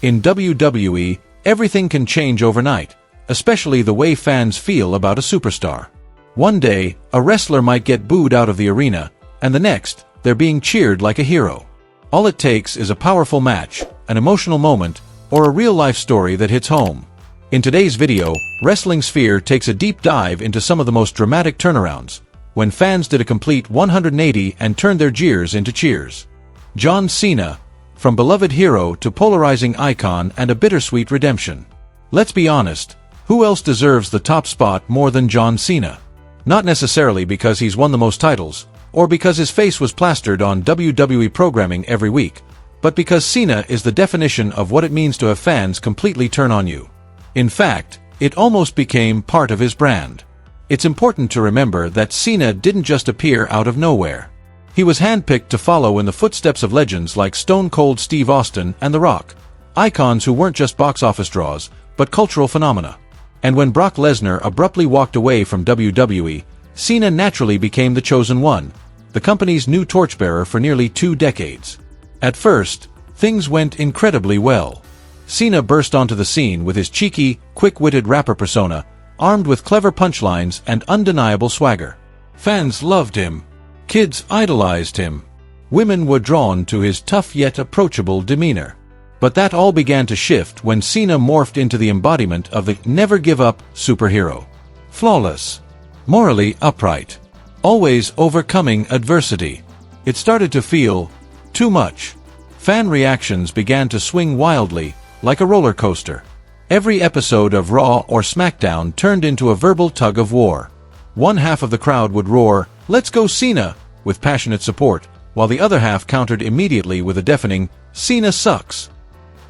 In WWE, everything can change overnight, especially the way fans feel about a superstar. One day, a wrestler might get booed out of the arena, and the next, they're being cheered like a hero. All it takes is a powerful match, an emotional moment, or a real-life story that hits home. In today's video, Wrestling Sphere takes a deep dive into some of the most dramatic turnarounds, when fans did a complete 180 and turned their jeers into cheers. John Cena, from beloved hero to polarizing icon and a bittersweet redemption. Let's be honest, who else deserves the top spot more than John Cena? Not necessarily because he's won the most titles, or because his face was plastered on WWE programming every week, but because Cena is the definition of what it means to have fans completely turn on you. In fact, it almost became part of his brand. It's important to remember that Cena didn't just appear out of nowhere. He was handpicked to follow in the footsteps of legends like Stone Cold Steve Austin and The Rock, icons who weren't just box office draws, but cultural phenomena. And when Brock Lesnar abruptly walked away from WWE, Cena naturally became the chosen one, the company's new torchbearer for nearly 2 decades. At first, things went incredibly well. Cena burst onto the scene with his cheeky, quick-witted rapper persona, armed with clever punchlines and undeniable swagger. Fans loved him. Kids idolized him. Women were drawn to his tough yet approachable demeanor. But that all began to shift when Cena morphed into the embodiment of the never-give-up superhero. Flawless. Morally upright. Always overcoming adversity. It started to feel too much. Fan reactions began to swing wildly, like a roller coaster. Every episode of Raw or SmackDown turned into a verbal tug-of-war. One half of the crowd would roar, "Let's go Cena!" with passionate support, while the other half countered immediately with a deafening, "Cena sucks!"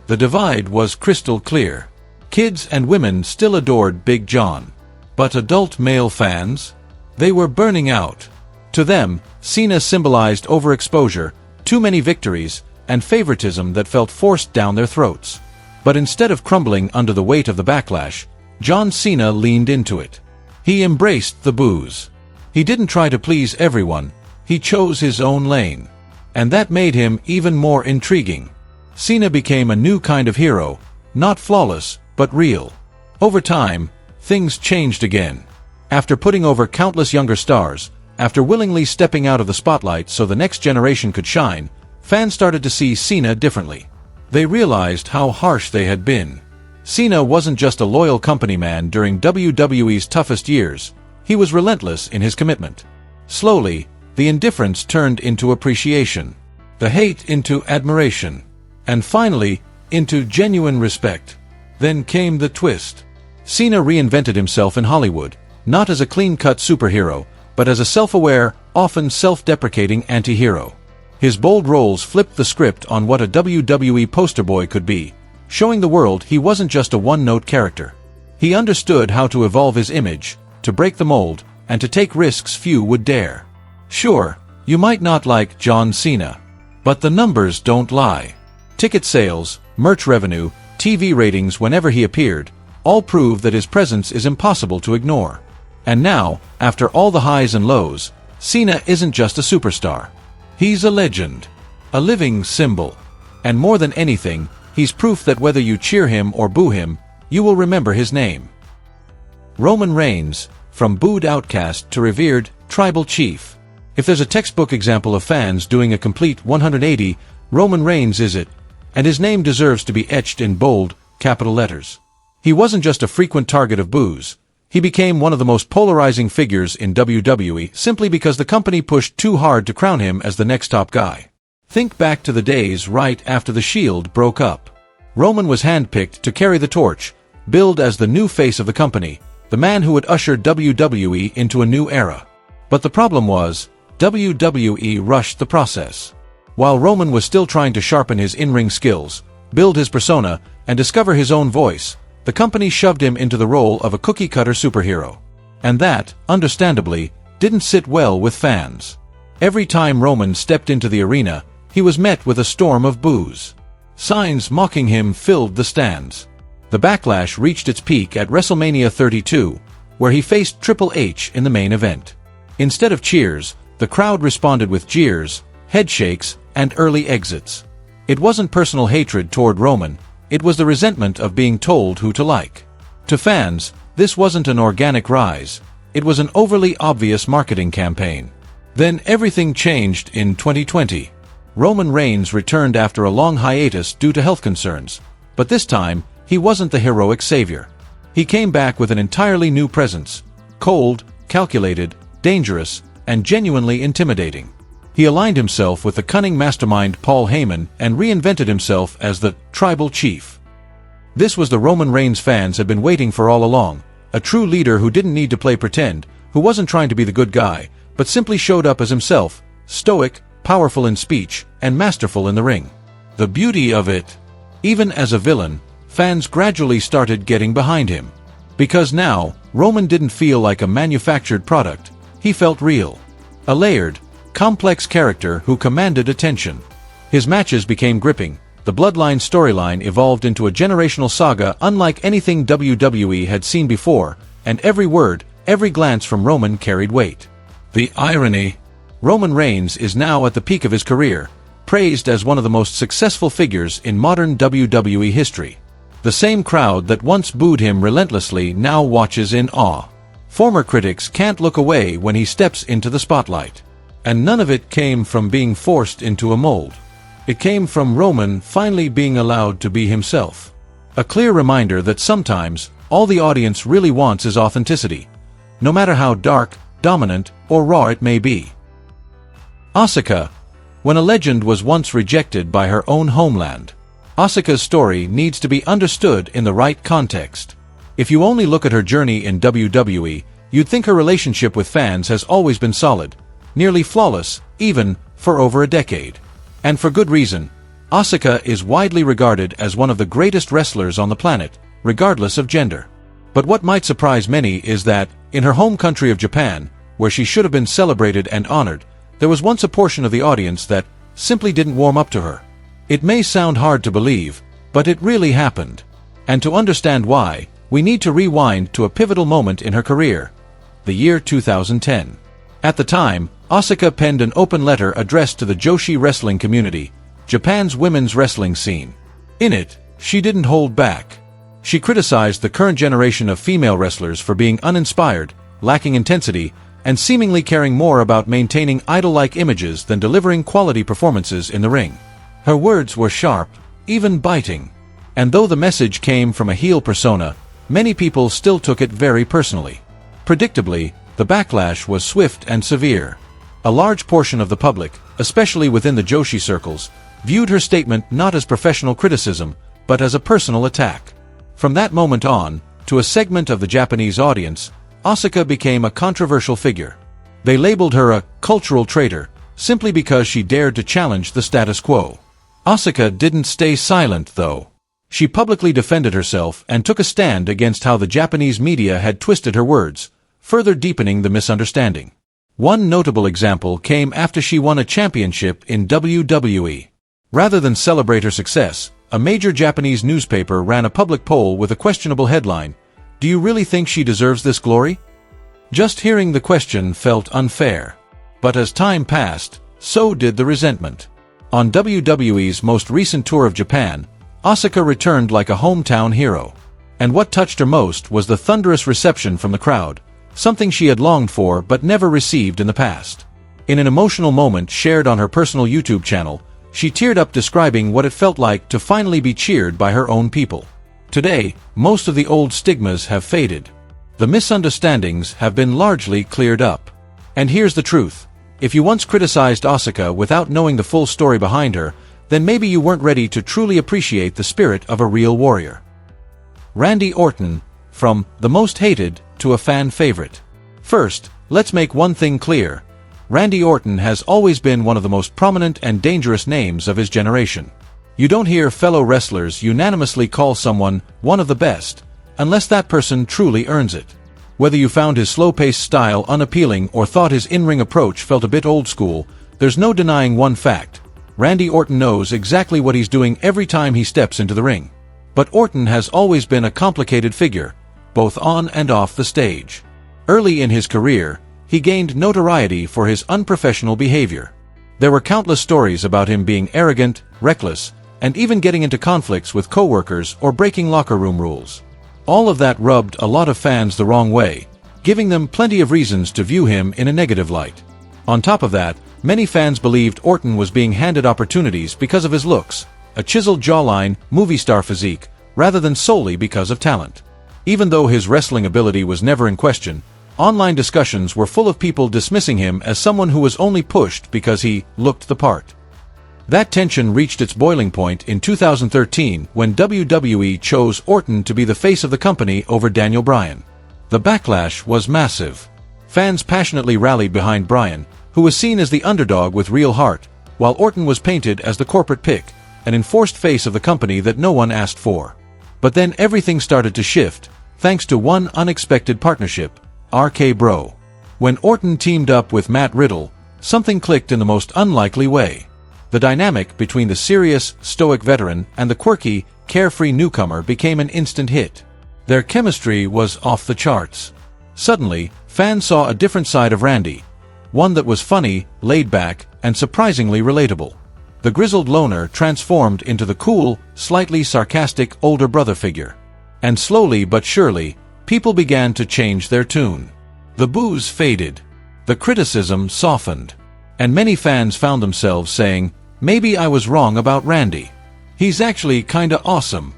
The divide was crystal clear. Kids and women still adored Big John. But adult male fans? They were burning out. To them, Cena symbolized overexposure, too many victories, and favoritism that felt forced down their throats. But instead of crumbling under the weight of the backlash, John Cena leaned into it. He embraced the boos. He didn't try to please everyone, he chose his own lane. And that made him even more intriguing. Cena became a new kind of hero, not flawless, but real. Over time, things changed again. After putting over countless younger stars, after willingly stepping out of the spotlight so the next generation could shine, fans started to see Cena differently. They realized how harsh they had been. Cena wasn't just a loyal company man during WWE's toughest years, he was relentless in his commitment. Slowly, the indifference turned into appreciation, the hate into admiration, and finally, into genuine respect. Then came the twist. Cena reinvented himself in Hollywood, not as a clean-cut superhero, but as a self-aware, often self-deprecating anti-hero. His bold roles flipped the script on what a WWE poster boy could be, showing the world he wasn't just a one-note character. He understood how to evolve his image, to break the mold, and to take risks few would dare. Sure, you might not like John Cena, but the numbers don't lie. Ticket sales, merch revenue, TV ratings whenever he appeared, all prove that his presence is impossible to ignore. And now, after all the highs and lows, Cena isn't just a superstar. He's a legend, a living symbol. And more than anything, he's proof that whether you cheer him or boo him, you will remember his name. Roman Reigns, from booed outcast to revered tribal chief. If there's a textbook example of fans doing a complete 180, Roman Reigns is it, and his name deserves to be etched in bold, capital letters. He wasn't just a frequent target of boos. He became one of the most polarizing figures in WWE simply because the company pushed too hard to crown him as the next top guy. Think back to the days right after the Shield broke up. Roman was handpicked to carry the torch, billed as the new face of the company, the man who would usher WWE into a new era. But the problem was, WWE rushed the process. While Roman was still trying to sharpen his in-ring skills, build his persona, and discover his own voice, the company shoved him into the role of a cookie-cutter superhero. And that, understandably, didn't sit well with fans. Every time Roman stepped into the arena, he was met with a storm of boos. Signs mocking him filled the stands. The backlash reached its peak at WrestleMania 32, where he faced Triple H in the main event. Instead of cheers, the crowd responded with jeers, headshakes, and early exits. It wasn't personal hatred toward Roman, It was the resentment of being told who to like. To fans, this wasn't an organic rise. It was an overly obvious marketing campaign. Then everything changed in 2020. Roman Reigns returned after a long hiatus due to health concerns, but this time, he wasn't the heroic savior. He came back with an entirely new presence, cold, calculated, dangerous, and genuinely intimidating. He aligned himself with the cunning mastermind Paul Heyman and reinvented himself as the Tribal Chief. This was the Roman Reigns fans had been waiting for all along, a true leader who didn't need to play pretend, who wasn't trying to be the good guy, but simply showed up as himself, stoic, powerful in speech, and masterful in the ring. The beauty of it, even as a villain, fans gradually started getting behind him. Because now, Roman didn't feel like a manufactured product, he felt real. A layered, complex character who commanded attention. His matches became gripping, the Bloodline storyline evolved into a generational saga unlike anything WWE had seen before, and every word, every glance from Roman carried weight. The irony. Roman Reigns is now at the peak of his career, praised as one of the most successful figures in modern WWE history. The same crowd that once booed him relentlessly now watches in awe. Former critics can't look away when he steps into the spotlight. And none of it came from being forced into a mold. It came from Roman finally being allowed to be himself. A clear reminder that sometimes, all the audience really wants is authenticity, no matter how dark, dominant, or raw it may be. Asuka. When a legend was once rejected by her own homeland, Asuka's story needs to be understood in the right context. If you only look at her journey in WWE, you'd think her relationship with fans has always been solid, nearly flawless, even for over a decade. And for good reason. Asuka is widely regarded as one of the greatest wrestlers on the planet, regardless of gender. But what might surprise many is that, in her home country of Japan, where she should have been celebrated and honored, there was once a portion of the audience that simply didn't warm up to her. It may sound hard to believe, but it really happened. And to understand why, we need to rewind to a pivotal moment in her career, the year 2010. At the time, Asuka penned an open letter addressed to the Joshi wrestling community, Japan's women's wrestling scene. In it, she didn't hold back. She criticized the current generation of female wrestlers for being uninspired, lacking intensity, and seemingly caring more about maintaining idol-like images than delivering quality performances in the ring. Her words were sharp, even biting. And though the message came from a heel persona, many people still took it very personally. Predictably, the backlash was swift and severe. A large portion of the public, especially within the Joshi circles, viewed her statement not as professional criticism, but as a personal attack. From that moment on, to a segment of the Japanese audience, Asuka became a controversial figure. They labeled her a cultural traitor, simply because she dared to challenge the status quo. Asuka didn't stay silent, though. She publicly defended herself and took a stand against how the Japanese media had twisted her words, further deepening the misunderstanding. One notable example came after she won a championship in WWE. Rather than celebrate her success, a major Japanese newspaper ran a public poll with a questionable headline, "Do you really think she deserves this glory?" Just hearing the question felt unfair. But as time passed, so did the resentment. On WWE's most recent tour of Japan, Asuka returned like a hometown hero. And what touched her most was the thunderous reception from the crowd, something she had longed for but never received in the past. In an emotional moment shared on her personal YouTube channel, she teared up describing what it felt like to finally be cheered by her own people. Today, most of the old stigmas have faded. The misunderstandings have been largely cleared up. And here's the truth. If you once criticized Asuka without knowing the full story behind her, then maybe you weren't ready to truly appreciate the spirit of a real warrior. Randy Orton, from the most hated to a fan favorite. First, let's make one thing clear. Randy Orton has always been one of the most prominent and dangerous names of his generation. You don't hear fellow wrestlers unanimously call someone one of the best, unless that person truly earns it. Whether you found his slow-paced style unappealing or thought his in-ring approach felt a bit old school, there's no denying one fact. Randy Orton knows exactly what he's doing every time he steps into the ring. But Orton has always been a complicated figure, both on and off the stage. Early in his career, he gained notoriety for his unprofessional behavior. There were countless stories about him being arrogant, reckless, and even getting into conflicts with coworkers or breaking locker room rules. All of that rubbed a lot of fans the wrong way, giving them plenty of reasons to view him in a negative light. On top of that, many fans believed Orton was being handed opportunities because of his looks, a chiseled jawline, movie star physique, rather than solely because of talent. Even though his wrestling ability was never in question, online discussions were full of people dismissing him as someone who was only pushed because he looked the part. That tension reached its boiling point in 2013 when WWE chose Orton to be the face of the company over Daniel Bryan. The backlash was massive. Fans passionately rallied behind Bryan, who was seen as the underdog with real heart, while Orton was painted as the corporate pick, an enforced face of the company that no one asked for. But then everything started to shift, thanks to one unexpected partnership, RK-Bro. When Orton teamed up with Matt Riddle, something clicked in the most unlikely way. The dynamic between the serious, stoic veteran and the quirky, carefree newcomer became an instant hit. Their chemistry was off the charts. Suddenly, fans saw a different side of Randy, one that was funny, laid back, and surprisingly relatable. The grizzled loner transformed into the cool, slightly sarcastic older brother figure. And slowly but surely, people began to change their tune. The boos faded. The criticism softened. And many fans found themselves saying, "Maybe I was wrong about Randy. He's actually kinda awesome."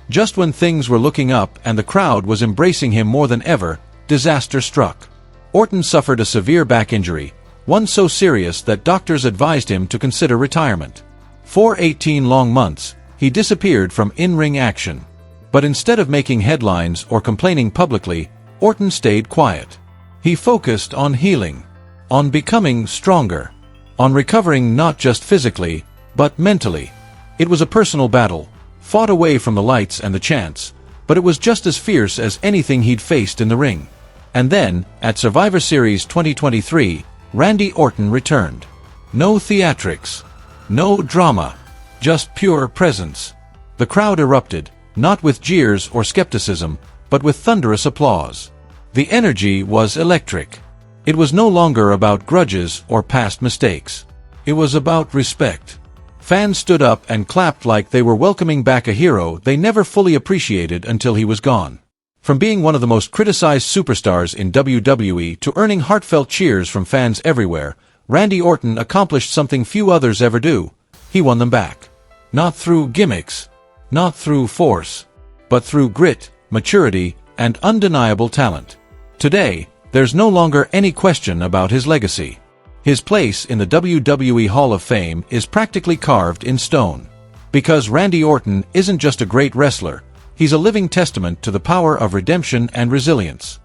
Just when things were looking up and the crowd was embracing him more than ever, disaster struck. Orton suffered a severe back injury, one so serious that doctors advised him to consider retirement. For 18 long months, he disappeared from in-ring action. But instead of making headlines or complaining publicly, Orton stayed quiet. He focused on healing, on becoming stronger, on recovering not just physically, but mentally. It was a personal battle, fought away from the lights and the chants, but it was just as fierce as anything he'd faced in the ring. And then, at Survivor Series 2023, Randy Orton returned. No theatrics, no drama, just pure presence. The crowd erupted, not with jeers or skepticism, but with thunderous applause. The energy was electric. It was no longer about grudges or past mistakes. It was about respect. Fans stood up and clapped like they were welcoming back a hero they never fully appreciated until he was gone. From being one of the most criticized superstars in WWE to earning heartfelt cheers from fans everywhere, Randy Orton accomplished something few others ever do. He won them back. Not through gimmicks, not through force, but through grit, maturity, and undeniable talent. Today, there's no longer any question about his legacy. His place in the WWE Hall of Fame is practically carved in stone. Because Randy Orton isn't just a great wrestler, he's a living testament to the power of redemption and resilience.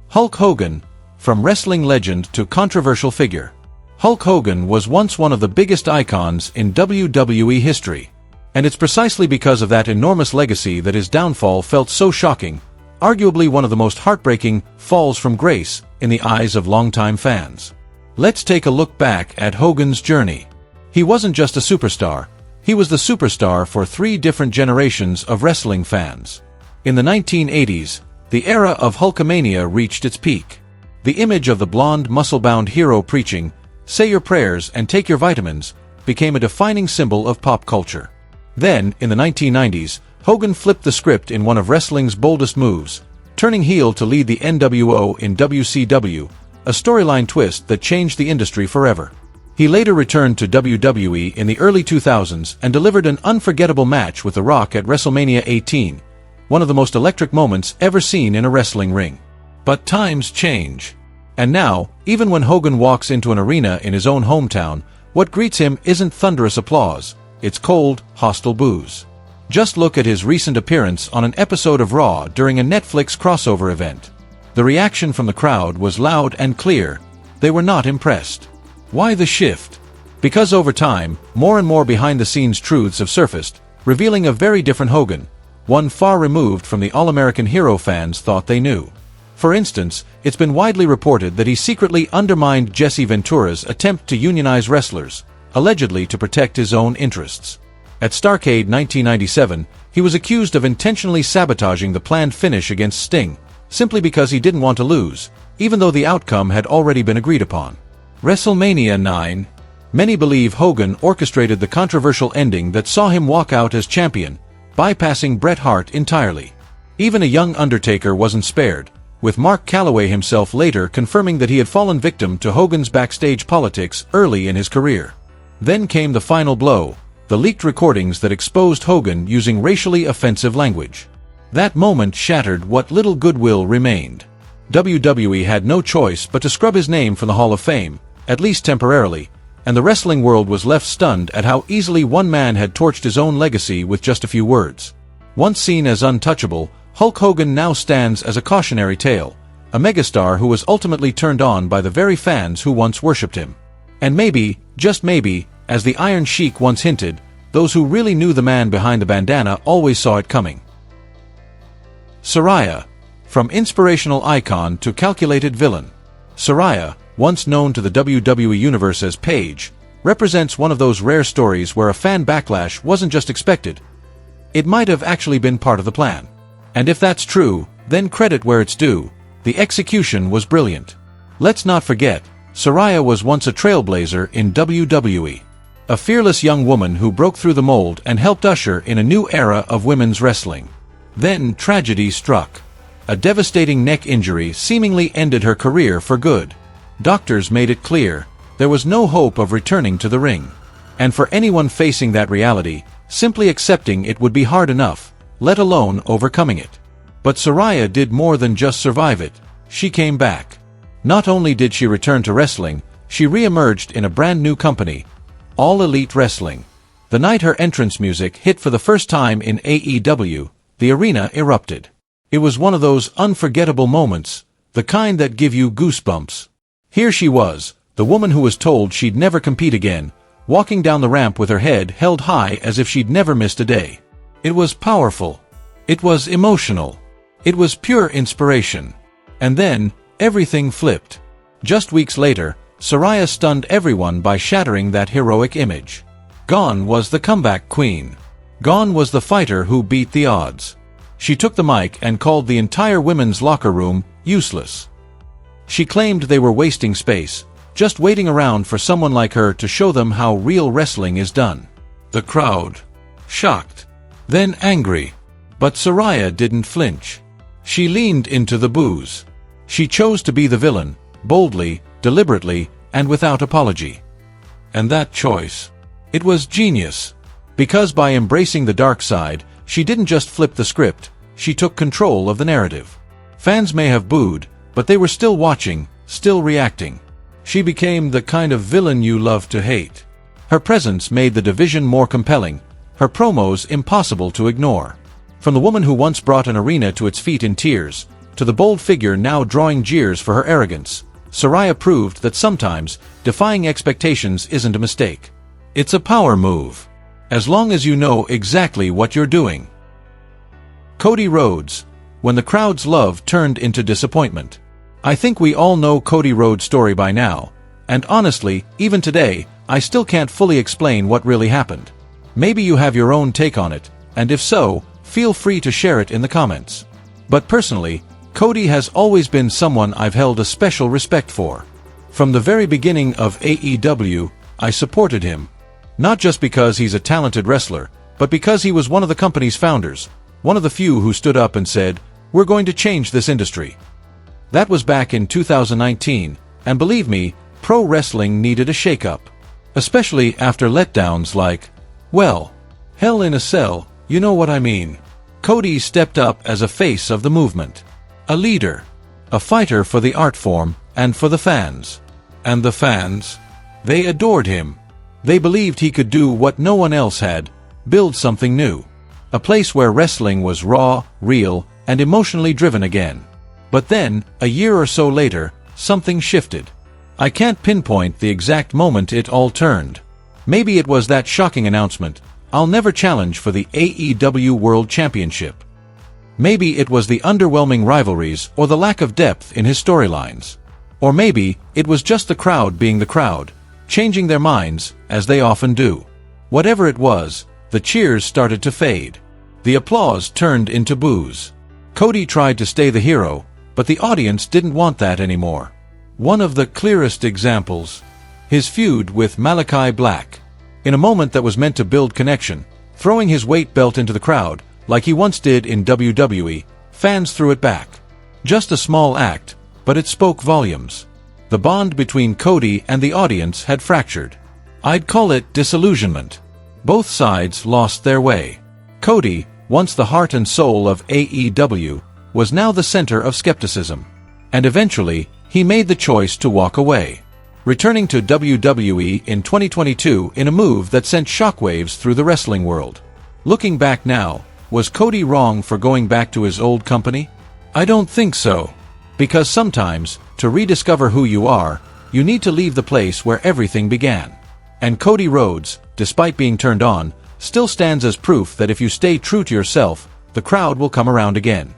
Hulk Hogan, from wrestling legend to controversial figure. Hulk Hogan was once one of the biggest icons in WWE history. And it's precisely because of that enormous legacy that his downfall felt so shocking, arguably one of the most heartbreaking falls from grace in the eyes of longtime fans. Let's take a look back at Hogan's journey. He wasn't just a superstar, he was the superstar for 3 different generations of wrestling fans. In the 1980s, the era of Hulkamania reached its peak. The image of the blonde, muscle-bound hero preaching, "Say your prayers and take your vitamins," became a defining symbol of pop culture. Then, in the 1990s, Hogan flipped the script in one of wrestling's boldest moves, turning heel to lead the NWO in WCW, a storyline twist that changed the industry forever. He later returned to WWE in the early 2000s and delivered an unforgettable match with The Rock at WrestleMania 18, one of the most electric moments ever seen in a wrestling ring. But times change. And now, even when Hogan walks into an arena in his own hometown, what greets him isn't thunderous applause, it's cold, hostile boos. Just look at his recent appearance on an episode of Raw during a Netflix crossover event. The reaction from the crowd was loud and clear. They were not impressed. Why the shift? Because over time, more and more behind-the-scenes truths have surfaced, revealing a very different Hogan, one far removed from the all-American hero fans thought they knew. For instance, it's been widely reported that he secretly undermined Jesse Ventura's attempt to unionize wrestlers, allegedly to protect his own interests. At Starrcade 1997, he was accused of intentionally sabotaging the planned finish against Sting, simply because he didn't want to lose, even though the outcome had already been agreed upon. WrestleMania 9. Many believe Hogan orchestrated the controversial ending that saw him walk out as champion, bypassing Bret Hart entirely. Even a young Undertaker wasn't spared, with Mark Calloway himself later confirming that he had fallen victim to Hogan's backstage politics early in his career. Then came the final blow, the leaked recordings that exposed Hogan using racially offensive language. That moment shattered what little goodwill remained. WWE had no choice but to scrub his name from the Hall of Fame, at least temporarily, and the wrestling world was left stunned at how easily one man had torched his own legacy with just a few words. Once seen as untouchable, Hulk Hogan now stands as a cautionary tale, a megastar who was ultimately turned on by the very fans who once worshipped him. And maybe, just maybe, as the Iron Sheik once hinted, those who really knew the man behind the bandana always saw it coming. Saraya. From inspirational icon to calculated villain. Saraya, once known to the WWE Universe as Paige, represents one of those rare stories where a fan backlash wasn't just expected. It might have actually been part of the plan. And if that's true, then credit where it's due. The execution was brilliant. Let's not forget, Saraya was once a trailblazer in WWE. A fearless young woman who broke through the mold and helped usher in a new era of women's wrestling. Then tragedy struck. A devastating neck injury seemingly ended her career for good. Doctors made it clear, there was no hope of returning to the ring. And for anyone facing that reality, simply accepting it would be hard enough, let alone overcoming it. But Saraya did more than just survive it, she came back. Not only did she return to wrestling, she re-emerged in a brand new company, All Elite Wrestling. The night her entrance music hit for the first time in AEW, the arena erupted. It was one of those unforgettable moments, the kind that give you goosebumps. Here she was, the woman who was told she'd never compete again, walking down the ramp with her head held high as if she'd never missed a day. It was powerful. It was emotional. It was pure inspiration. And then, everything flipped. Just weeks later, Saraya stunned everyone by shattering that heroic image. Gone was the comeback queen. Gone was the fighter who beat the odds. She took the mic and called the entire women's locker room useless. She claimed they were wasting space, just waiting around for someone like her to show them how real wrestling is done. The crowd, shocked, then angry. But Saraya didn't flinch. She leaned into the boos. She chose to be the villain, boldly, deliberately, and without apology. And that choice, it was genius. Because by embracing the dark side, she didn't just flip the script, she took control of the narrative. Fans may have booed, but they were still watching, still reacting. She became the kind of villain you love to hate. Her presence made the division more compelling, her promos impossible to ignore. From the woman who once brought an arena to its feet in tears, to the bold figure now drawing jeers for her arrogance, Saraya proved that sometimes, defying expectations isn't a mistake. It's a power move. As long as you know exactly what you're doing. Cody Rhodes. When the crowd's love turned into disappointment. I think we all know Cody Rhodes' story by now, and honestly, even today, I still can't fully explain what really happened. Maybe you have your own take on it, and if so, feel free to share it in the comments. But personally, Cody has always been someone I've held a special respect for. From the very beginning of AEW, I supported him. Not just because he's a talented wrestler, but because he was one of the company's founders, one of the few who stood up and said, "We're going to change this industry." That was back in 2019, and believe me, pro wrestling needed a shake-up. Especially after letdowns like, well, Hell in a Cell, you know what I mean. Cody stepped up as a face of the movement. A leader. A fighter for the art form, and for the fans. And the fans? They adored him. They believed he could do what no one else had, build something new. A place where wrestling was raw, real, and emotionally driven again. But then, a year or so later, something shifted. I can't pinpoint the exact moment it all turned. Maybe it was that shocking announcement, "I'll never challenge for the AEW World Championship." Maybe it was the underwhelming rivalries or the lack of depth in his storylines. Or maybe it was just the crowd being the crowd, changing their minds, as they often do. Whatever it was, the cheers started to fade. The applause turned into boos. Cody tried to stay the hero, but the audience didn't want that anymore. One of the clearest examples. His feud with Malachi Black. In a moment that was meant to build connection, throwing his weight belt into the crowd, like he once did in WWE, fans threw it back. Just a small act, but it spoke volumes. The bond between Cody and the audience had fractured. I'd call it disillusionment. Both sides lost their way. Cody, once the heart and soul of AEW, was now the center of skepticism. And eventually, he made the choice to walk away, returning to WWE in 2022 in a move that sent shockwaves through the wrestling world. Looking back now, was Cody wrong for going back to his old company? I don't think so. Because sometimes, to rediscover who you are, you need to leave the place where everything began. And Cody Rhodes, despite being turned on, still stands as proof that if you stay true to yourself, the crowd will come around again.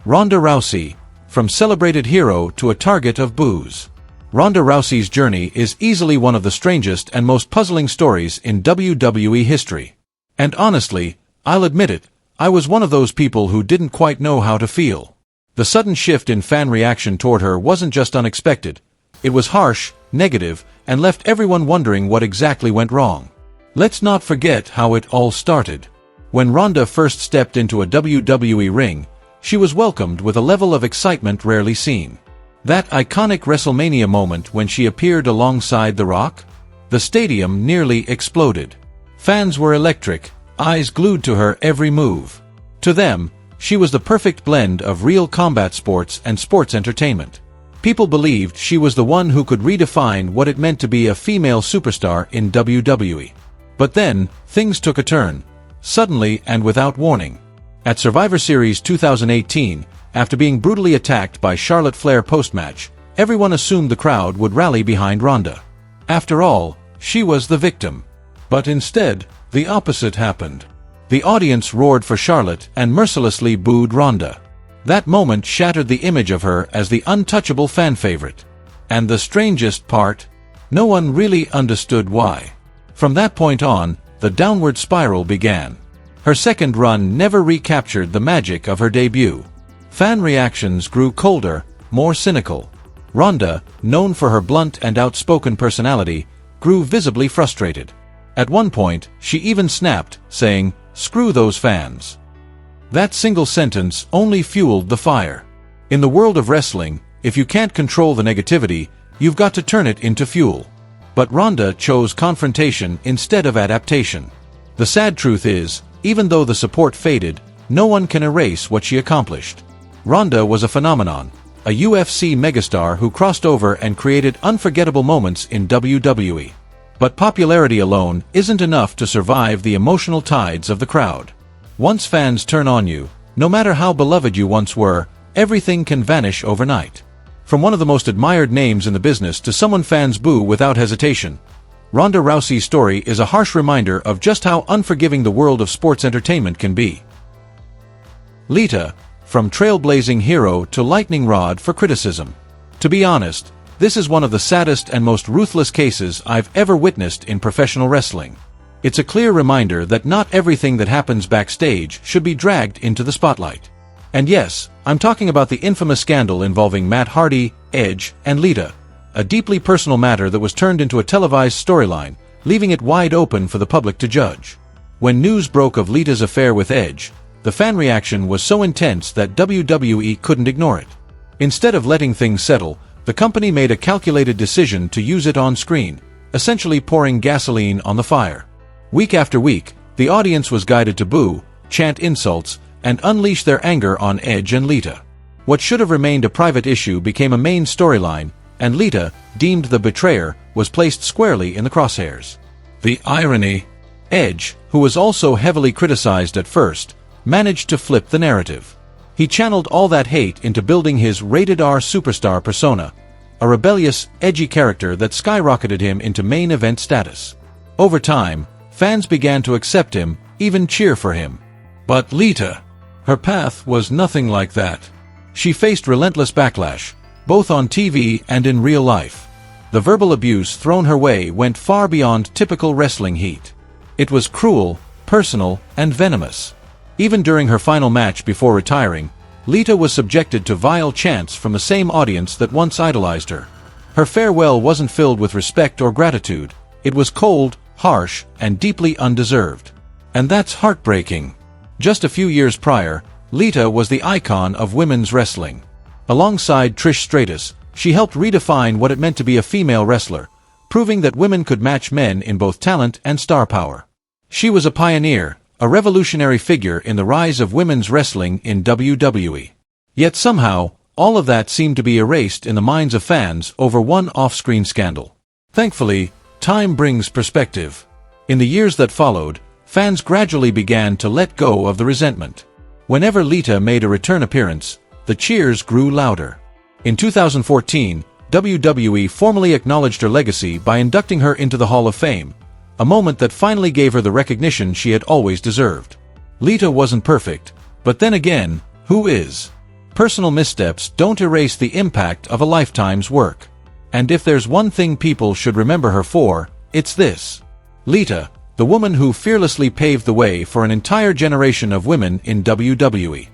Ronda Rousey, from celebrated hero to a target of boos. Ronda Rousey's journey is easily one of the strangest and most puzzling stories in WWE history. And honestly, I'll admit it, I was one of those people who didn't quite know how to feel. The sudden shift in fan reaction toward her wasn't just unexpected. It was harsh, negative, and left everyone wondering what exactly went wrong. Let's not forget how it all started. When Ronda first stepped into a WWE ring, she was welcomed with a level of excitement rarely seen. That iconic WrestleMania moment when she appeared alongside The Rock? The stadium nearly exploded. Fans were electric, eyes glued to her every move. To them, she was the perfect blend of real combat sports and sports entertainment. People believed she was the one who could redefine what it meant to be a female superstar in WWE. But then, things took a turn, suddenly and without warning. At Survivor Series 2018, after being brutally attacked by Charlotte Flair post-match, everyone assumed the crowd would rally behind Ronda. After all, she was the victim. But instead, the opposite happened. The audience roared for Charlotte and mercilessly booed Ronda. That moment shattered the image of her as the untouchable fan favorite. And the strangest part? No one really understood why. From that point on, the downward spiral began. Her second run never recaptured the magic of her debut. Fan reactions grew colder, more cynical. Ronda, known for her blunt and outspoken personality, grew visibly frustrated. At one point, she even snapped, saying, "Screw those fans." That single sentence only fueled the fire. In the world of wrestling, if you can't control the negativity, you've got to turn it into fuel. But Ronda chose confrontation instead of adaptation. The sad truth is, even though the support faded, no one can erase what she accomplished. Ronda was a phenomenon, a UFC megastar who crossed over and created unforgettable moments in WWE. But popularity alone isn't enough to survive the emotional tides of the crowd. Once fans turn on you, no matter how beloved you once were, everything can vanish overnight. From one of the most admired names in the business to someone fans boo without hesitation, Ronda Rousey's story is a harsh reminder of just how unforgiving the world of sports entertainment can be. Lita, from trailblazing hero to lightning rod for criticism. To be honest, this is one of the saddest and most ruthless cases I've ever witnessed in professional wrestling. It's a clear reminder that not everything that happens backstage should be dragged into the spotlight. And yes, I'm talking about the infamous scandal involving Matt Hardy, Edge, and Lita, a deeply personal matter that was turned into a televised storyline, leaving it wide open for the public to judge. When news broke of Lita's affair with Edge, the fan reaction was so intense that WWE couldn't ignore it. Instead of letting things settle, the company made a calculated decision to use it on screen, essentially pouring gasoline on the fire. Week after week, the audience was guided to boo, chant insults, and unleash their anger on Edge and Lita. What should have remained a private issue became a main storyline, and Lita, deemed the betrayer, was placed squarely in the crosshairs. The irony? Edge, who was also heavily criticized at first, managed to flip the narrative. He channeled all that hate into building his rated R superstar persona, a rebellious, edgy character that skyrocketed him into main event status. Over time, fans began to accept him, even cheer for him. But Lita, her path was nothing like that. She faced relentless backlash, both on TV and in real life. The verbal abuse thrown her way went far beyond typical wrestling heat. It was cruel, personal, and venomous. Even during her final match before retiring, Lita was subjected to vile chants from the same audience that once idolized her. Her farewell wasn't filled with respect or gratitude. It was cold, harsh, and deeply undeserved. And that's heartbreaking. Just a few years prior, Lita was the icon of women's wrestling. Alongside Trish Stratus, she helped redefine what it meant to be a female wrestler, proving that women could match men in both talent and star power. She was a pioneer, a revolutionary figure in the rise of women's wrestling in WWE. Yet somehow, all of that seemed to be erased in the minds of fans over one off-screen scandal. Thankfully, time brings perspective. In the years that followed, fans gradually began to let go of the resentment. Whenever Lita made a return appearance, the cheers grew louder. In 2014, WWE formally acknowledged her legacy by inducting her into the Hall of Fame, a moment that finally gave her the recognition she had always deserved. Lita wasn't perfect, but then again, who is? Personal missteps don't erase the impact of a lifetime's work. And if there's one thing people should remember her for, it's this. Lita, the woman who fearlessly paved the way for an entire generation of women in WWE.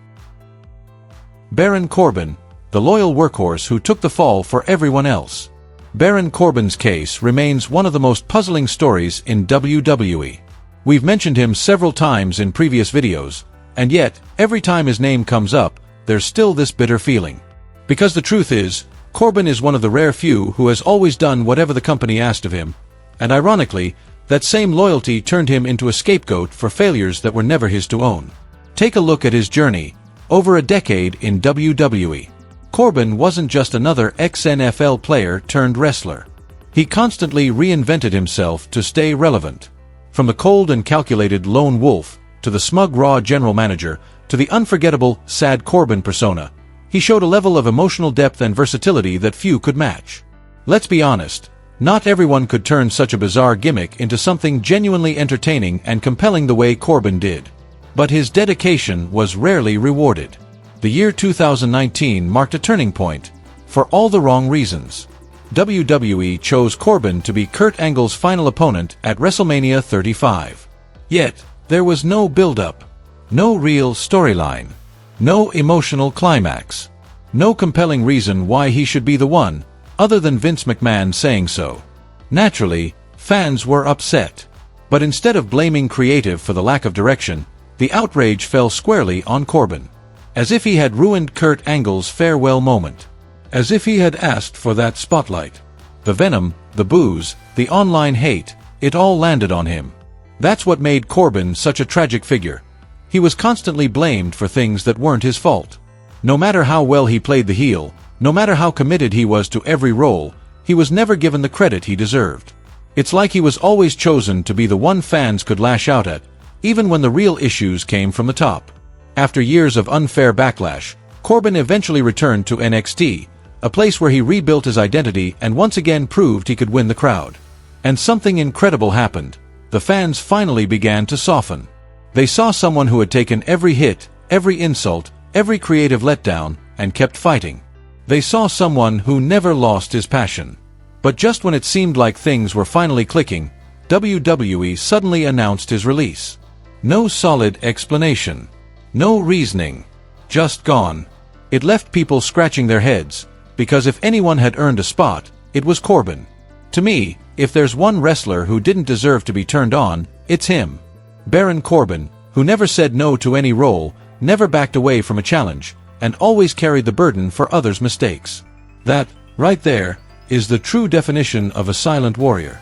Baron Corbin, the loyal workhorse who took the fall for everyone else. Baron Corbin's case remains one of the most puzzling stories in WWE. We've mentioned him several times in previous videos, and yet, every time his name comes up, there's still this bitter feeling. Because the truth is, Corbin is one of the rare few who has always done whatever the company asked of him, and ironically, that same loyalty turned him into a scapegoat for failures that were never his to own. Take a look at his journey, over a decade in WWE. Corbin wasn't just another ex-NFL player turned wrestler. He constantly reinvented himself to stay relevant. From the cold and calculated lone wolf, to the smug raw general manager, to the unforgettable, sad Corbin persona, he showed a level of emotional depth and versatility that few could match. Let's be honest, not everyone could turn such a bizarre gimmick into something genuinely entertaining and compelling the way Corbin did. But his dedication was rarely rewarded. The year 2019 marked a turning point, for all the wrong reasons. WWE chose Corbin to be Kurt Angle's final opponent at WrestleMania 35. Yet, there was no build-up, no real storyline, no emotional climax, no compelling reason why he should be the one, other than Vince McMahon saying so. Naturally, fans were upset. But instead of blaming creative for the lack of direction, the outrage fell squarely on Corbin. As if he had ruined Kurt Angle's farewell moment. As if he had asked for that spotlight. The venom, the booze, the online hate, it all landed on him. That's what made Corbin such a tragic figure. He was constantly blamed for things that weren't his fault. No matter how well he played the heel, no matter how committed he was to every role, he was never given the credit he deserved. It's like he was always chosen to be the one fans could lash out at, even when the real issues came from the top. After years of unfair backlash, Corbin eventually returned to NXT, a place where he rebuilt his identity and once again proved he could win the crowd. And something incredible happened. The fans finally began to soften. They saw someone who had taken every hit, every insult, every creative letdown, and kept fighting. They saw someone who never lost his passion. But just when it seemed like things were finally clicking, WWE suddenly announced his release. No solid explanation. No reasoning. Just gone. It left people scratching their heads, because if anyone had earned a spot, it was Corbin. To me, if there's one wrestler who didn't deserve to be turned on, it's him. Baron Corbin, who never said no to any role, never backed away from a challenge, and always carried the burden for others' mistakes. That, right there, is the true definition of a silent warrior.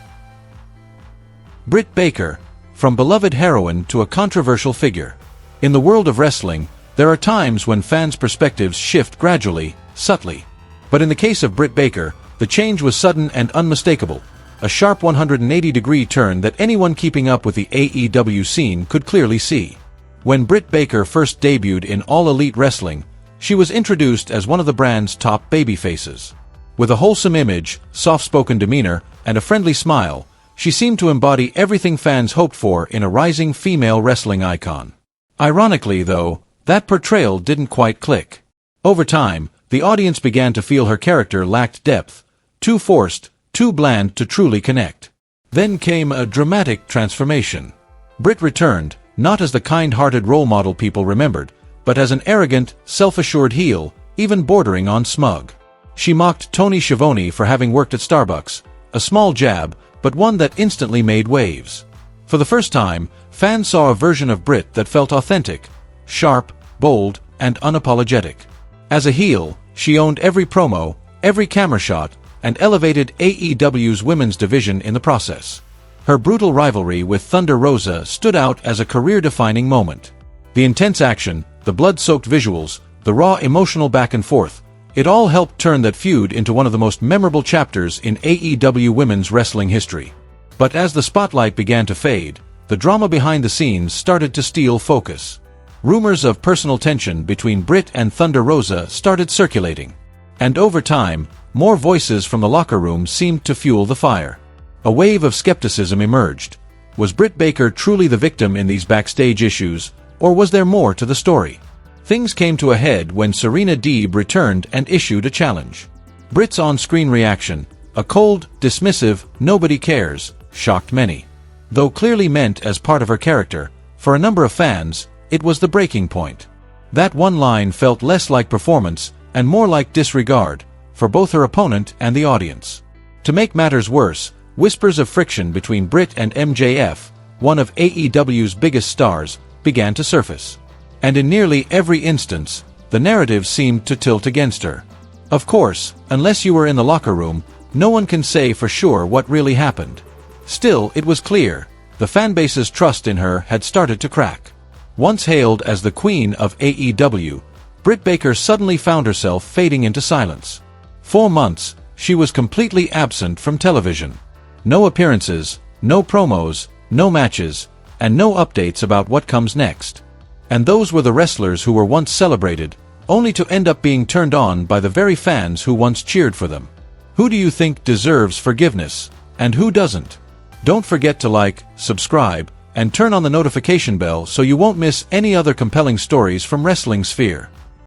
Britt Baker, from beloved heroine to a controversial figure. In the world of wrestling, there are times when fans' perspectives shift gradually, subtly. But in the case of Britt Baker, the change was sudden and unmistakable, a sharp 180-degree turn that anyone keeping up with the AEW scene could clearly see. When Britt Baker first debuted in All Elite Wrestling, she was introduced as one of the brand's top babyfaces. With a wholesome image, soft-spoken demeanor, and a friendly smile, she seemed to embody everything fans hoped for in a rising female wrestling icon. Ironically, though, that portrayal didn't quite click. Over time, the audience began to feel her character lacked depth, too forced, too bland to truly connect. Then came a dramatic transformation. Britt returned, not as the kind-hearted role model people remembered, but as an arrogant, self-assured heel, even bordering on smug. She mocked Tony Schiavone for having worked at Starbucks, a small jab, but one that instantly made waves. For the first time, fans saw a version of Britt that felt authentic, sharp, bold, and unapologetic. As a heel, she owned every promo, every camera shot, and elevated AEW's women's division in the process. Her brutal rivalry with Thunder Rosa stood out as a career-defining moment. The intense action, the blood-soaked visuals, the raw emotional back and forth, it all helped turn that feud into one of the most memorable chapters in AEW women's wrestling history. But as the spotlight began to fade, the drama behind the scenes started to steal focus. Rumors of personal tension between Britt and Thunder Rosa started circulating. And over time, more voices from the locker room seemed to fuel the fire. A wave of skepticism emerged. Was Britt Baker truly the victim in these backstage issues, or was there more to the story? Things came to a head when Serena Deeb returned and issued a challenge. Britt's on-screen reaction, a cold, dismissive, "nobody cares," shocked many. Though clearly meant as part of her character, for a number of fans, it was the breaking point. That one line felt less like performance and more like disregard, for both her opponent and the audience. To make matters worse, whispers of friction between Britt and MJF, one of AEW's biggest stars, began to surface. And in nearly every instance, the narrative seemed to tilt against her. Of course, unless you were in the locker room, no one can say for sure what really happened. Still, it was clear, the fanbase's trust in her had started to crack. Once hailed as the queen of AEW, Britt Baker suddenly found herself fading into silence. For months, she was completely absent from television. No appearances, no promos, no matches, and no updates about what comes next. And those were the wrestlers who were once celebrated, only to end up being turned on by the very fans who once cheered for them. Who do you think deserves forgiveness, and who doesn't? Don't forget to like, subscribe, and turn on the notification bell so you won't miss any other compelling stories from Wrestling Sphere.